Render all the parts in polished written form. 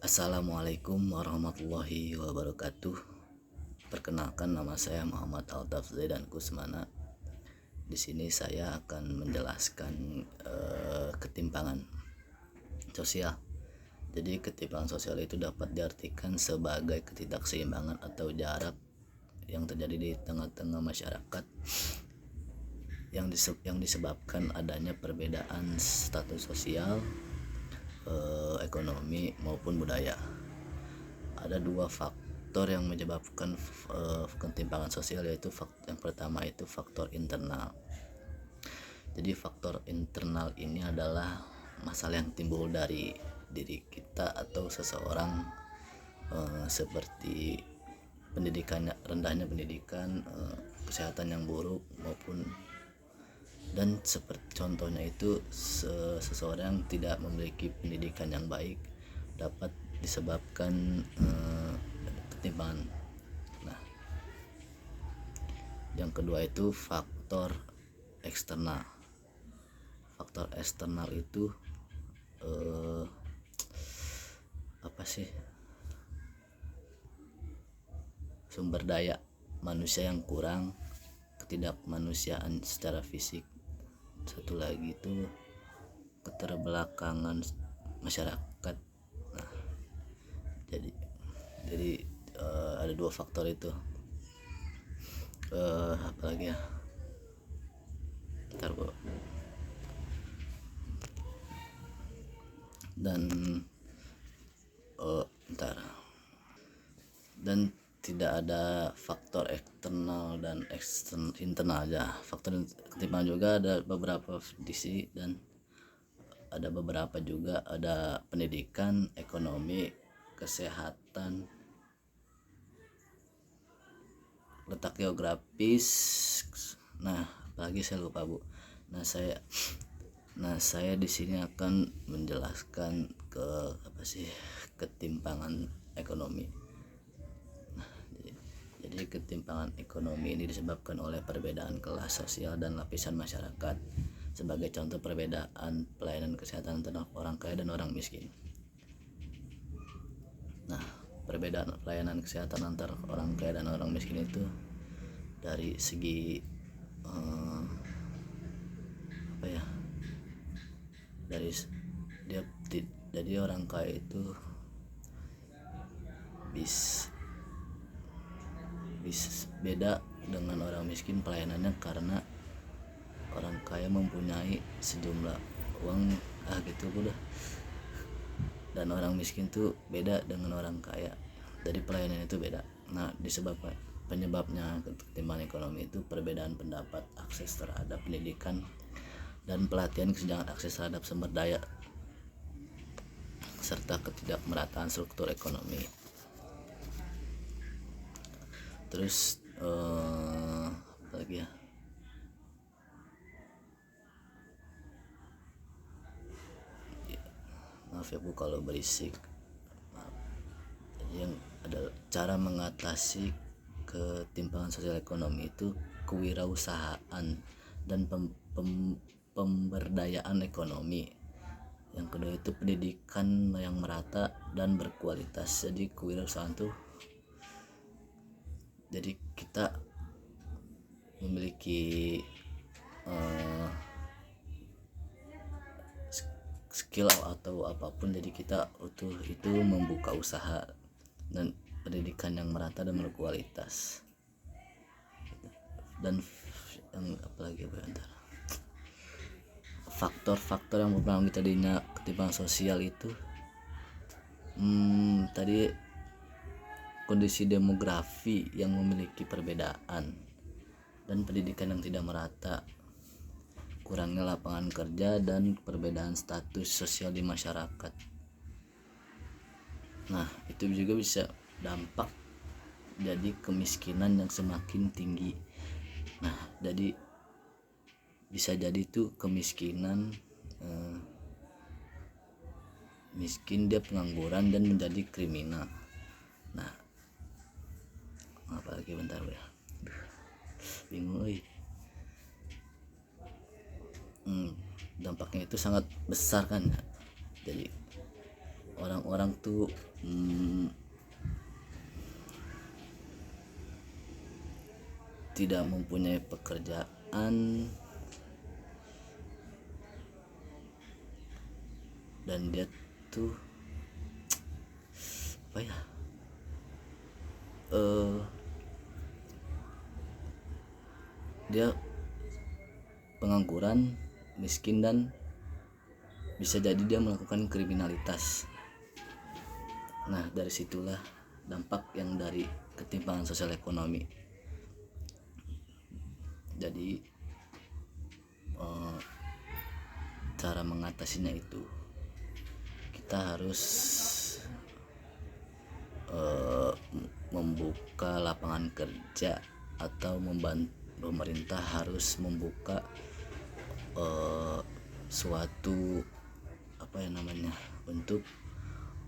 Assalamualaikum warahmatullahi wabarakatuh. Perkenalkan, nama saya Muhammad Altaf Zaidan Kusmana. Di sini saya akan menjelaskan ketimpangan sosial. Jadi ketimpangan sosial itu dapat diartikan sebagai ketidakseimbangan atau jarak yang terjadi di tengah-tengah masyarakat yang disebabkan adanya perbedaan status sosial, ekonomi maupun budaya. Ada dua faktor yang menyebabkan ketimpangan sosial, yaitu yang pertama itu faktor internal. Jadi faktor internal ini adalah masalah yang timbul dari diri kita atau seseorang, seperti rendahnya pendidikan, kesehatan yang buruk maupun dan seperti contohnya itu seseorang tidak memiliki pendidikan yang baik dapat disebabkan ketimpangan. Nah, yang kedua itu faktor eksternal. Faktor eksternal itu apa sih? Sumber daya manusia yang kurang, ketidakmanusiaan secara fisik. Satu lagi itu keterbelakangan masyarakat. Nah, jadi ada dua faktor itu. Apalagi ya? Ntar bro. Dan tidak ada faktor eksternal dan internal aja. Faktor ketimpangan juga ada beberapa disi, dan ada beberapa juga ada pendidikan, ekonomi, kesehatan, letak geografis. Nah, apalagi saya lupa bu. Nah saya di sini akan menjelaskan ketimpangan ekonomi. Jadi ketimpangan ekonomi ini disebabkan oleh perbedaan kelas sosial dan lapisan masyarakat. Sebagai contoh, perbedaan pelayanan kesehatan antara orang kaya dan orang miskin. Nah, perbedaan pelayanan kesehatan antara orang kaya dan orang miskin itu dari segi jadi orang kaya itu beda dengan orang miskin pelayanannya, karena orang kaya mempunyai sejumlah uang gitu udah, dan orang miskin tuh beda dengan orang kaya, dari pelayanan itu beda. Nah, penyebabnya ketimpangan ekonomi itu perbedaan pendapat, akses terhadap pendidikan dan pelatihan, kesenjangan akses terhadap sumber daya, serta ketidakmerataan struktur ekonomi. Terus apa lagi ya? Maaf ya bu kalau berisik. Yang ada cara mengatasi ketimpangan sosial ekonomi itu kewirausahaan dan pemberdayaan ekonomi. Yang kedua itu pendidikan yang merata dan berkualitas. Jadi kewirausahaan tuh, jadi kita memiliki skill atau apapun, jadi kita itu membuka usaha, dan pendidikan yang merata dan berkualitas. Dan yang apalagi antara faktor-faktor yang mempengaruhi tadinya ketimpangan sosial itu tadi kondisi demografi yang memiliki perbedaan, dan pendidikan yang tidak merata, kurangnya lapangan kerja, dan perbedaan status sosial di masyarakat. Nah, itu juga bisa dampak jadi kemiskinan yang semakin tinggi. Nah, jadi bisa jadi tuh kemiskinan, miskin, dia pengangguran dan menjadi kriminal. Nah, apalagi bentar ya, bingung dampaknya itu sangat besar kan. Jadi orang-orang tuh tidak mempunyai pekerjaan dan dia tuh apa ya, dia pengangguran, miskin, dan bisa jadi dia melakukan kriminalitas. Nah, dari situlah dampak yang dari ketimpangan sosial ekonomi. Jadi cara mengatasinya itu kita harus membuka lapangan kerja atau pemerintah harus membuka suatu apa ya namanya, untuk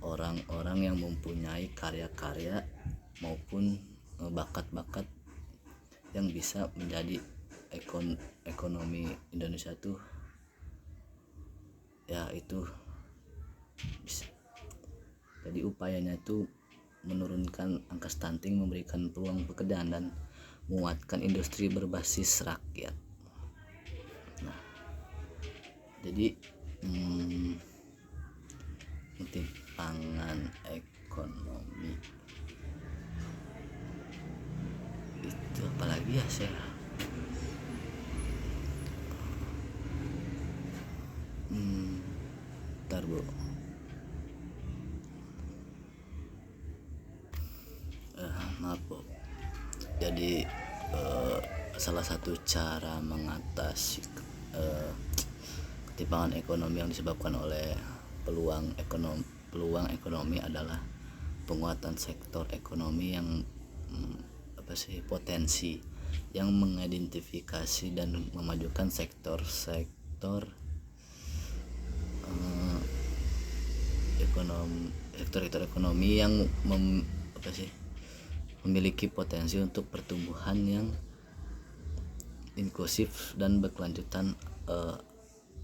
orang-orang yang mempunyai karya-karya maupun bakat-bakat yang bisa menjadi ekonomi Indonesia tuh ya itu bisa. Jadi upayanya itu menurunkan angka stunting, memberikan peluang pekerjaan, dan menguatkan industri berbasis rakyat. Nah, jadi ketimpangan ekonomi itu apalagi ya, saya ntar bu, maaf bu. Jadi salah satu cara mengatasi ketimpangan ekonomi yang disebabkan oleh peluang ekonomi adalah penguatan sektor ekonomi yang potensi, yang mengidentifikasi dan memajukan sektor ekonomi yang memiliki potensi untuk pertumbuhan yang inklusif dan berkelanjutan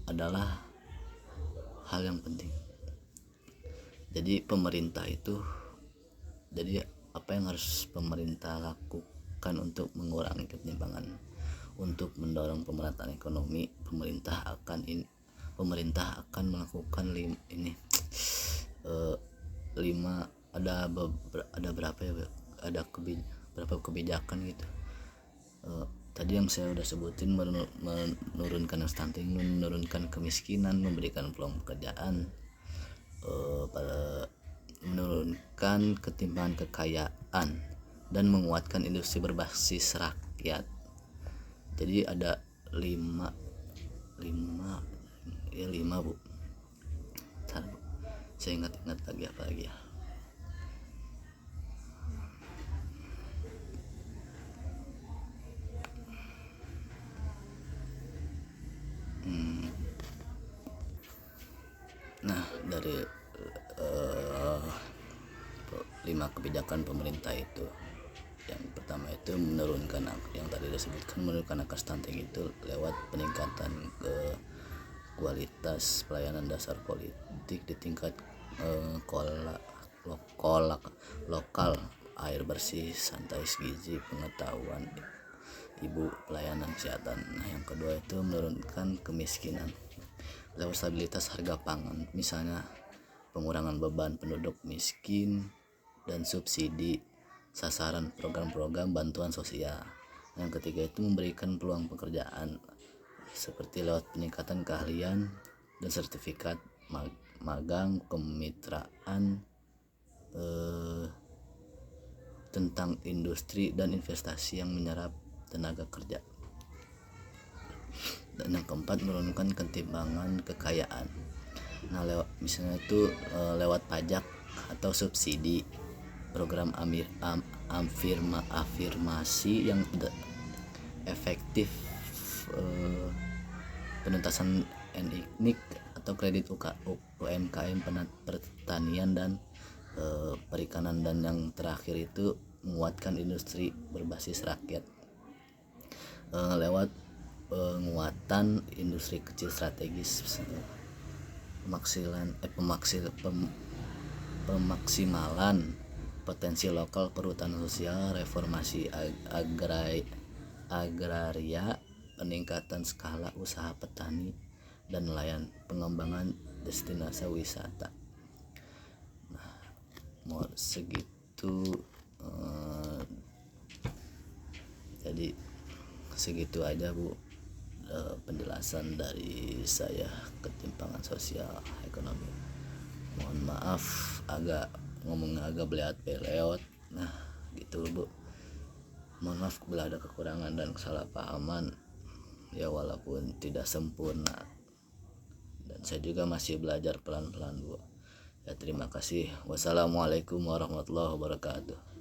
adalah hal yang penting. Jadi apa yang harus pemerintah lakukan untuk mengurangi ketimpangan, untuk mendorong pemerataan ekonomi? Pemerintah akan melakukan berapa kebijakan gitu. Tadi yang saya udah sebutin, menurunkan stunting, menurunkan kemiskinan, memberikan peluang pekerjaan, menurunkan ketimpangan kekayaan, dan menguatkan industri berbasis rakyat. Jadi ada 5 bu. Bentar, bu. Saya ingat lagi apa lagi ya. Nah, dari 5 kebijakan pemerintah itu, yang pertama itu menurunkan, yang tadi disebutkan, menurunkan angka stunting itu lewat peningkatan kualitas pelayanan dasar politik di tingkat lokal, air bersih, santai gizi, pengetahuan ibu, pelayanan kesehatan. Nah, yang kedua itu menurunkan kemiskinan lewat stabilitas harga pangan, misalnya pengurangan beban penduduk miskin dan subsidi sasaran program-program bantuan sosial. Yang ketiga itu memberikan peluang pekerjaan seperti lewat peningkatan keahlian dan sertifikat magang, kemitraan tentang industri dan investasi yang menyerap tenaga kerja. Dan yang keempat, menurunkan ketimpangan kekayaan. Nah, misalnya itu lewat pajak atau subsidi, program afirmasi yang efektif, penuntasan NIK atau kredit UMKM, pertanian dan perikanan, dan yang terakhir itu menguatkan industri berbasis rakyat lewat penguatan industri kecil strategis, pemaksimalan potensi lokal perhutanan sosial, reformasi agraria, peningkatan skala usaha petani dan nelayan, pengembangan destinasi wisata. Mau segitu jadi segitu aja Bu, penjelasan dari saya ketimpangan sosial ekonomi. Mohon maaf ngomongnya agak beleot. Nah gitu Bu, mohon maaf bila ada kekurangan dan kesalahpahaman ya, walaupun tidak sempurna dan saya juga masih belajar pelan-pelan Bu ya. Terima kasih. Wassalamualaikum warahmatullahi wabarakatuh.